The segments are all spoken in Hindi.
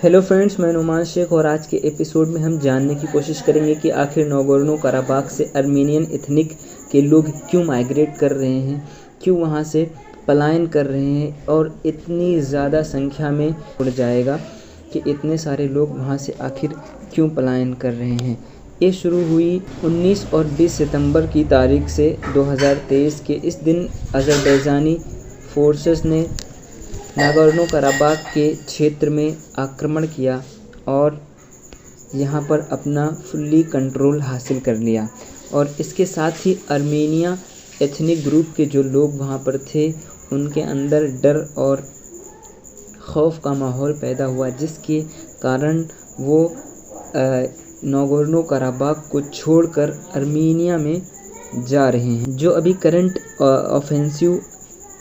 हेलो फ्रेंड्स, मैं नुमान शेख और आज के एपिसोड में हम जानने की कोशिश करेंगे कि आखिर नागोर्नो कराबाख से अर्मेनियन एथनिक के लोग क्यों माइग्रेट कर रहे हैं, क्यों वहां से पलायन कर रहे हैं और इतनी ज़्यादा संख्या में उड़ जाएगा कि इतने सारे लोग वहां से आखिर क्यों पलायन कर रहे हैं। ये शुरू हुई 19 और 20 सितंबर की तारीख से 2023 के इस दिन अज़रबैजानी फोर्सेस ने नागोर्नो कराबाख के क्षेत्र में आक्रमण किया और यहाँ पर अपना फुल्ली कंट्रोल हासिल कर लिया। और इसके साथ ही अर्मेनिया एथनिक ग्रुप के जो लोग वहाँ पर थे उनके अंदर डर और खौफ का माहौल पैदा हुआ, जिसके कारण वो नागोर्नो कराबाख को छोड़कर अर्मेनिया में जा रहे हैं। जो अभी करंट ऑफेंसिव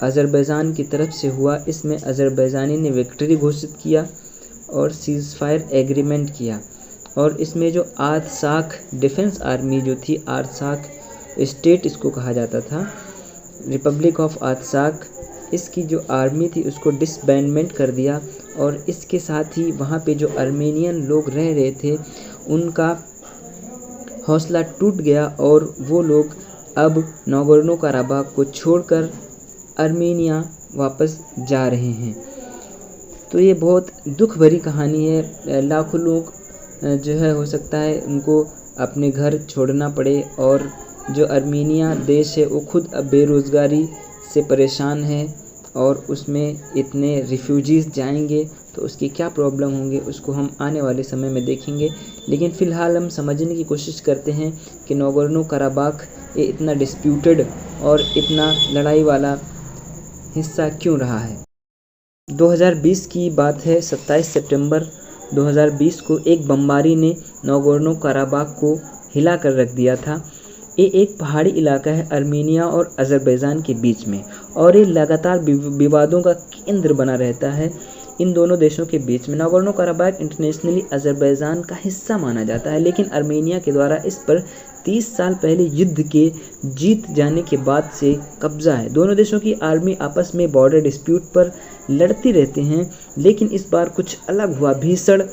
अज़रबैजान की तरफ से हुआ, इसमें अज़रबैजानी ने विक्ट्री घोषित किया और सीज़ फायर एग्रीमेंट किया। और इसमें जो आर्त्साख डिफेंस आर्मी जो थी, आर्त्साख स्टेट इसको कहा जाता था, रिपब्लिक ऑफ आर्त्साख, इसकी जो आर्मी थी उसको डिसबैंडमेंट कर दिया। और इसके साथ ही वहाँ पे जो अर्मेनियन लोग रह रहे थे उनका हौसला टूट गया और वो लोग अब नागोर्नो कराबाख को छोड़कर अर्मेनिया वापस जा रहे हैं। तो ये बहुत दुख भरी कहानी है। लाखों लोग जो है हो सकता है उनको अपने घर छोड़ना पड़े, और जो अर्मेनिया देश है वो खुद अब बेरोज़गारी से परेशान है और उसमें इतने रिफ्यूजीज़ जाएंगे तो उसकी क्या प्रॉब्लम होंगे उसको हम आने वाले समय में देखेंगे। लेकिन फ़िलहाल हम समझने की कोशिश करते हैं कि नागोर्नो कराबाख ये इतना डिस्प्यूटेड और इतना लड़ाई वाला हिस्सा क्यों रहा है। 2020 की बात है, 27 सितंबर 2020 को एक बमबारी ने नागोर्नो कराबाख को हिला कर रख दिया था। ये एक पहाड़ी इलाका है अर्मेनिया और अज़रबैजान के बीच में, और ये लगातार विवादों का केंद्र बना रहता है इन दोनों देशों के बीच में। नागोर्नो कराबाख इंटरनेशनली अज़रबैजान का हिस्सा माना जाता है, लेकिन अर्मेनिया के द्वारा इस पर 30 साल पहले युद्ध के जीत जाने के बाद से कब्जा है। दोनों देशों की आर्मी आपस में बॉर्डर डिस्प्यूट पर लड़ती रहते हैं, लेकिन इस बार कुछ अलग हुआ। भीषण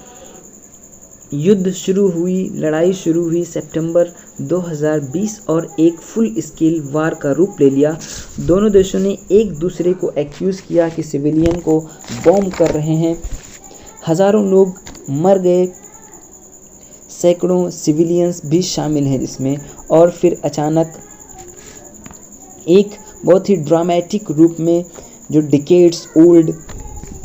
लड़ाई शुरू हुई सितंबर 2020 और एक फुल स्केल वार का रूप ले लिया। दोनों देशों ने एक दूसरे को एक्यूज़ किया कि सिविलियन को बॉम्ब कर रहे हैं। हज़ारों लोग मर गए, सैकड़ों सिविलियंस भी शामिल हैं इसमें। और फिर अचानक एक बहुत ही ड्रामेटिक रूप में जो डिकेड्स ओल्ड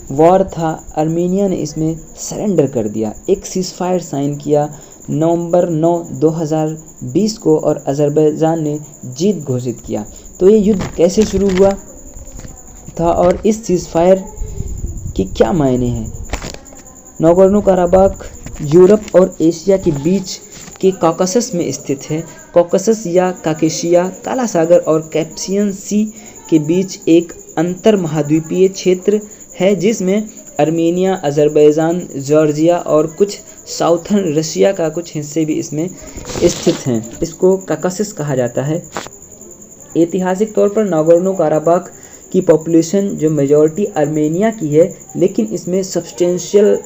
वॉर था, अर्मेनिया ने इसमें सरेंडर कर दिया। एक सीज़ फायर साइन किया नवंबर 9, 2020 को, और अज़रबैजान ने जीत घोषित किया। तो ये युद्ध कैसे शुरू हुआ था और इस सीज़ फायर के क्या मायने हैं। नागोर्नो कराबाख यूरोप और एशिया के बीच के कॉकासस में स्थित है। कॉकासस या काकेशिया काला सागर और कैस्पियन सी के बीच एक अंतर महाद्वीपीय क्षेत्र है, जिसमें अर्मेनिया, अज़रबैजान, जॉर्जिया और कुछ साउथर्न रशिया का कुछ हिस्से भी इसमें स्थित हैं। इसको कॉकासस कहा जाता है। ऐतिहासिक तौर पर नागोर्नो कराबाख की पॉपुलेशन जो मेजॉरिटी अर्मेनिया की है, लेकिन इसमें सब्सटेंशियल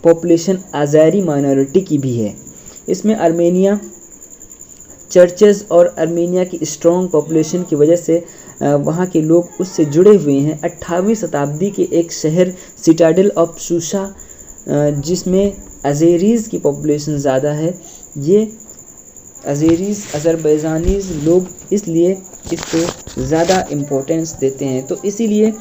पॉपुलेशन आज़ारी माइनॉरिटी की भी है। इसमें अर्मेनिया चर्चेज़ और अर्मेनिया की स्ट्रॉन्ग पॉपुलेशन की वजह से वहाँ के लोग उससे जुड़े हुए हैं। 18वीं शताब्दी के एक शहर सिटाडेल ऑफ शूशा, जिसमें अज़ेरीज़ की पॉपुलेशन ज़्यादा है। ये अज़ेरीज़ अज़रबैजानीज़ लोग इसलिए इसको ज़्यादा इम्पोर्टेंस देते हैं। तो इसीलिए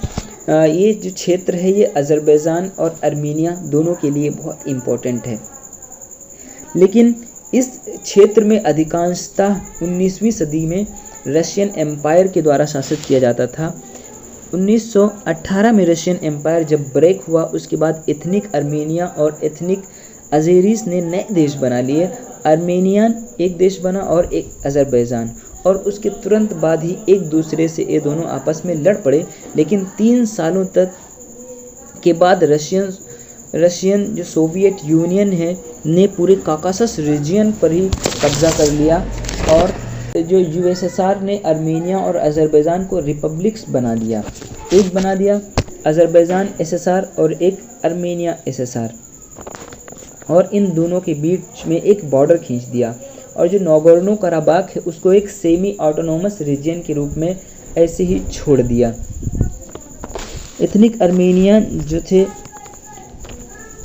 ये जो क्षेत्र है ये अज़रबैजान और अर्मेनिया दोनों के लिए बहुत इम्पोर्टेंट है। लेकिन इस क्षेत्र में अधिकांशतः 19वीं सदी में रशियन एम्पायर के द्वारा शासित किया जाता था। 1918 में रशियन एम्पायर जब ब्रेक हुआ, उसके बाद एथनिक अर्मेनिया और एथनिक अज़ेरीज़ ने नए देश बना लिए। अर्मेनियन एक देश बना और एक अज़रबैजान, और उसके तुरंत बाद ही एक दूसरे से ये दोनों आपस में लड़ पड़े। लेकिन 3 सालों तक के बाद रशियन जो सोवियत यूनियन है ने पूरे कॉकासस रीजन पर ही कब्जा कर लिया, और जो यूएसएसआर ने अर्मेनिया और अज़रबैजान को रिपब्लिक्स बना दिया। एक बना दिया अज़रबैजान एसएसआर और एक अर्मेनिया SSR, और इन दोनों के बीच में एक बॉर्डर खींच दिया और जो नगोर्नो कराबाख है उसको एक सेमी ऑटोनोमस रीजन के रूप में ऐसे ही छोड़ दिया। एथनिक अर्मेनियन जो थे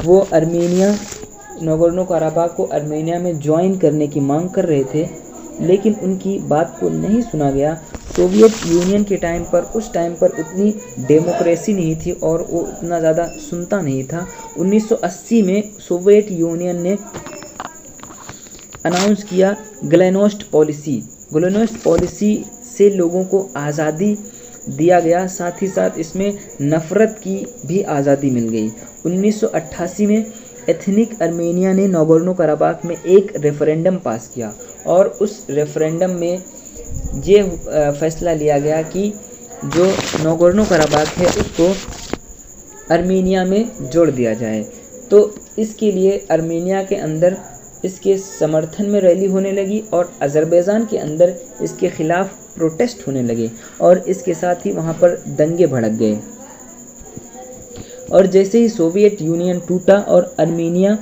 वो अर्मेनिया नगोर्नो कराबाख को अर्मेनिया में ज्वाइन करने की मांग कर रहे थे, लेकिन उनकी बात को नहीं सुना गया। सोवियत यूनियन के टाइम पर उस टाइम पर उतनी डेमोक्रेसी नहीं थी और वो उतना ज़्यादा सुनता नहीं था। 1980 में सोवियत यूनियन ने अनाउंस किया ग्लेनोस्ट पॉलिसी। ग्लेनोस्ट पॉलिसी से लोगों को आज़ादी दिया गया, साथ ही साथ इसमें नफ़रत की भी आज़ादी मिल गई। 1988 में एथनिक अर्मेनिया ने नगोर्नो कराबाख में एक रेफरेंडम पास किया और उस रेफरेंडम में ये फैसला लिया गया कि जो नगोर्नो कराबाख है उसको अर्मेनिया में जोड़ दिया जाए। तो इसके लिए अर्मेनिया के अंदर इसके समर्थन में रैली होने लगी और अज़रबैजान के अंदर इसके खिलाफ प्रोटेस्ट होने लगे और इसके साथ ही वहाँ पर दंगे भड़क गए। और जैसे ही सोवियत यूनियन टूटा और अर्मेनिया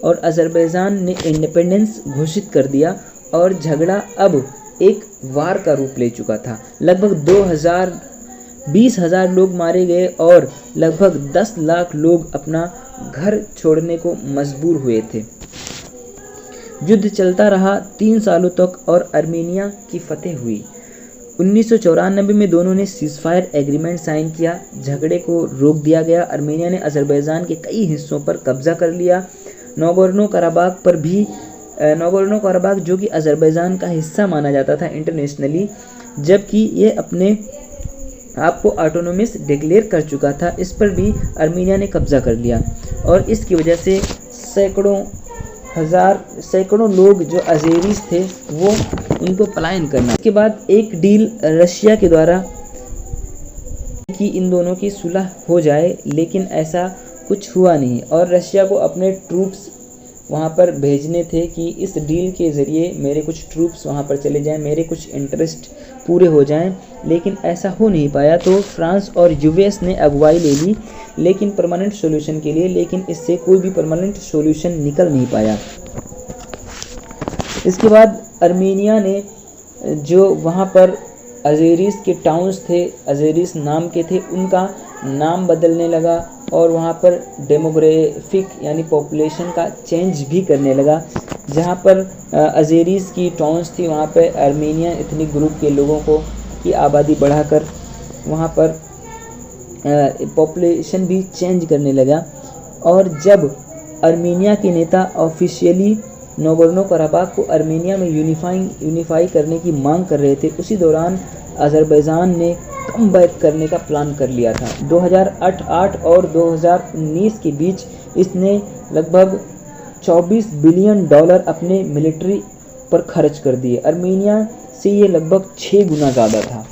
और अज़रबैजान ने इंडिपेंडेंस घोषित कर दिया और झगड़ा अब एक वार का रूप ले चुका था। लगभग 20,000 लोग मारे गए और लगभग 10 लाख लोग अपना घर छोड़ने को मजबूर हुए थे। युद्ध चलता रहा 3 सालों तक और अर्मेनिया की फतेह हुई। 1994 में दोनों ने सीज़फायर एग्रीमेंट साइन किया, झगड़े को रोक दिया गया। अर्मेनिया ने अज़रबैजान के कई हिस्सों पर कब्जा कर लिया। नगोर्नो कराबाख जो कि अज़रबैजान का हिस्सा माना जाता था इंटरनेशनली, जबकि ये अपने आप को ऑटोनोमस डिक्लेयर कर चुका था, इस पर भी अर्मेनिया ने कब्जा कर लिया और इसकी वजह से सैकड़ों लोग जो अज़ेरीज थे वो उनको पलायन करना। इसके बाद एक डील रशिया के द्वारा कि इन दोनों की सुलह हो जाए, लेकिन ऐसा कुछ हुआ नहीं और रशिया को अपने ट्रूप्स वहाँ पर भेजने थे कि इस डील के ज़रिए मेरे कुछ ट्रूप्स वहाँ पर चले जाएं, मेरे कुछ इंटरेस्ट पूरे हो जाएं, लेकिन ऐसा हो नहीं पाया। तो फ्रांस और यूएस ने अगुवाई ले ली लेकिन परमानेंट सॉल्यूशन के लिए, लेकिन इससे कोई भी परमानेंट सॉल्यूशन निकल नहीं पाया। इसके बाद अर्मेनिया ने जो वहाँ पर अज़ेरीज के टाउन्स थे, अज़ेरीज नाम के थे, उनका नाम बदलने लगा और वहाँ पर डेमोग्राफिक यानी पॉपुलेशन का चेंज भी करने लगा। जहाँ पर अज़ेरीज की टाउन्स थी वहाँ पर अर्मेनियन एथनिक ग्रुप के लोगों को की आबादी बढ़ाकर वहाँ पर पॉपुलेशन भी चेंज करने लगा। और जब अर्मेनिया के नेता ऑफिशियली नगोर्नो कराबाख को अर्मेनिया में यूनिफाई करने की मांग कर रहे थे, उसी दौरान अज़रबैजान ने कम बैक करने का प्लान कर लिया था। 2008 और 2019 के बीच इसने लगभग $24 बिलियन अपने मिलिट्री पर खर्च कर दिए। अर्मेनिया से ये लगभग 6 गुना ज़्यादा था।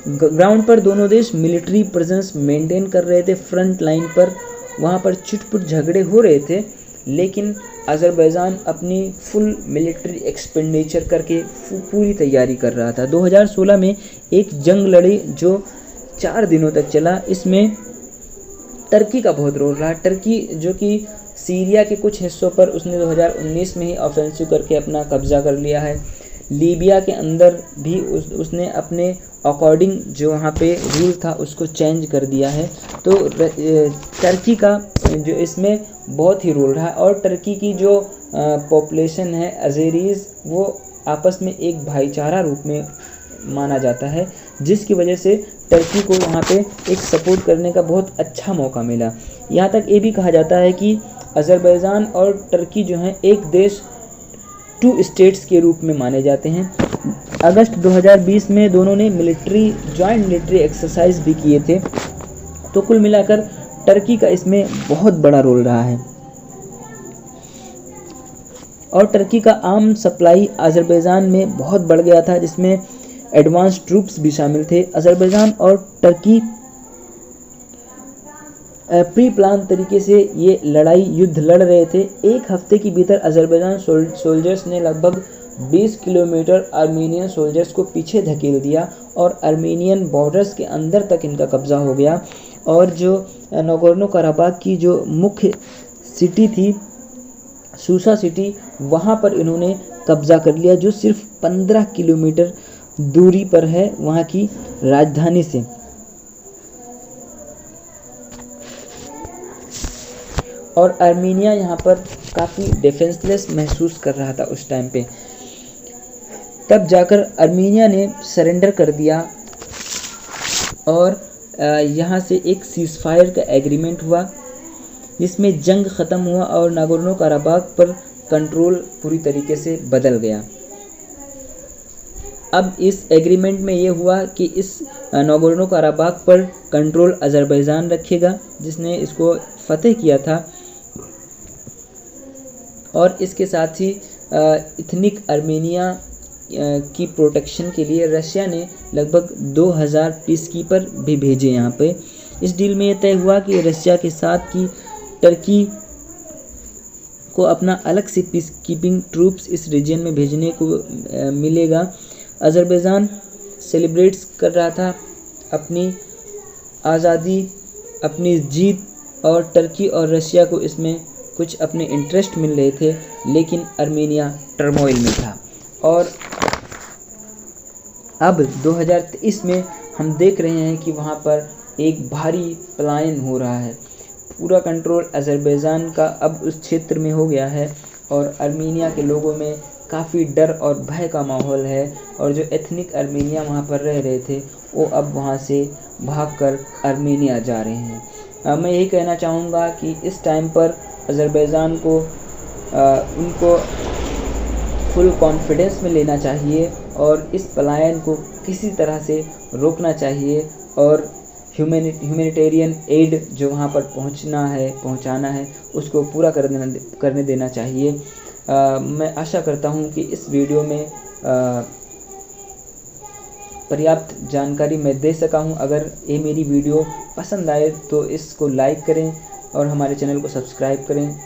ग्राउंड पर दोनों देश मिलिट्री प्रेजेंस मेंटेन कर रहे थे फ्रंट लाइन पर, वहाँ पर छिटपुट झगड़े हो रहे थे, लेकिन अज़रबैजान अपनी फुल मिलिट्री एक्सपेंडिचर करके पूरी तैयारी कर रहा था। 2016 में एक जंग लड़ी जो 4 दिनों तक चला। इसमें टर्की का बहुत रोल रहा। टर्की जो कि सीरिया के कुछ हिस्सों पर उसने 2019 में ही ऑफेंसिव करके अपना कब्जा कर लिया है। लीबिया के अंदर भी उसने अपने अकॉर्डिंग जो वहाँ पे रूल था उसको चेंज कर दिया है। तो टर्की का जो इसमें बहुत ही रोल रहा है। और टर्की की जो पॉपुलेशन है अज़ेरीज, वो आपस में एक भाईचारा रूप में माना जाता है, जिसकी वजह से टर्की को वहाँ पे एक सपोर्ट करने का बहुत अच्छा मौका मिला। यहाँ तक ये भी कहा जाता है कि अज़रबैजान और टर्की जो हैं एक देश 2 स्टेट्स के रूप में माने जाते हैं। अगस्त 2020 में दोनों ने जॉइंट मिलिट्री एक्सरसाइज भी किए थे। तो कुल मिलाकर टर्की का इसमें बहुत बड़ा रोल रहा है। और टर्की का आर्म सप्लाई अज़रबैजान में बहुत बढ़ गया था, जिसमें एडवांस ट्रूप्स भी शामिल थे। अज़रबैजान और टर्की प्री प्लान तरीके से ये युद्ध लड़ रहे थे। एक हफ्ते के भीतर अज़रबैजान सोल्जर्स ने लगभग 20 किलोमीटर आर्मेनियन सोल्जर्स को पीछे धकेल दिया और आर्मेनियन बॉर्डर्स के अंदर तक इनका कब्जा हो गया। और जो नागोर्नो कराबाख की जो मुख्य सिटी थी, सूसा सिटी, वहाँ पर इन्होंने कब्जा कर लिया, जो सिर्फ 15 किलोमीटर दूरी पर है वहाँ की राजधानी से। और आर्मीनिया यहाँ पर काफ़ी डिफेंसलेस महसूस कर रहा था उस टाइम पे। तब जाकर आर्मीनिया ने सरेंडर कर दिया और यहाँ से एक सीज़फायर का एग्रीमेंट हुआ, जिसमें जंग ख़त्म हुआ और नागोर्नो कराबाख पर कंट्रोल पूरी तरीके से बदल गया। अब इस एग्रीमेंट में ये हुआ कि इस नागोर्नो कराबाख पर कंट्रोल अज़रबैजान रखेगा, जिसने इसको फतेह किया था। और इसके साथ ही इथनिक आर्मेनिया की प्रोटेक्शन के लिए रशिया ने लगभग 2000 पीस कीपर भी भेजे यहाँ पे। इस डील में यह तय हुआ कि रशिया के साथ की टर्की को अपना अलग से पीस कीपिंग ट्रूप्स इस रीजन में भेजने को मिलेगा। अज़रबैजान सेलिब्रेट्स कर रहा था अपनी आज़ादी, अपनी जीत, और टर्की और रशिया को इसमें कुछ अपने इंटरेस्ट मिल रहे थे, लेकिन आर्मेनिया टर्मोइल में था। और अब 2023 में हम देख रहे हैं कि वहाँ पर एक भारी पलायन हो रहा है। पूरा कंट्रोल अज़रबैजान का अब उस क्षेत्र में हो गया है और आर्मेनिया के लोगों में काफ़ी डर और भय का माहौल है। और जो एथनिक आर्मेनिया वहाँ पर रह रहे थे, वो अब वहाँ से भागकर आर्मेनिया जा रहे हैं। मैं यही कहना चाहूँगा कि इस टाइम पर अज़रबैजान को उनको फुल कॉन्फिडेंस में लेना चाहिए और इस पलायन को किसी तरह से रोकना चाहिए और ह्यूमैनिटेरियन एड जो वहाँ पर पहुँचाना है उसको पूरा करने देना चाहिए। मैं आशा करता हूँ कि इस वीडियो में पर्याप्त जानकारी मैं दे सका हूँ। अगर ये मेरी वीडियो पसंद आए तो इसको लाइक करें और हमारे चैनल को सब्सक्राइब करें।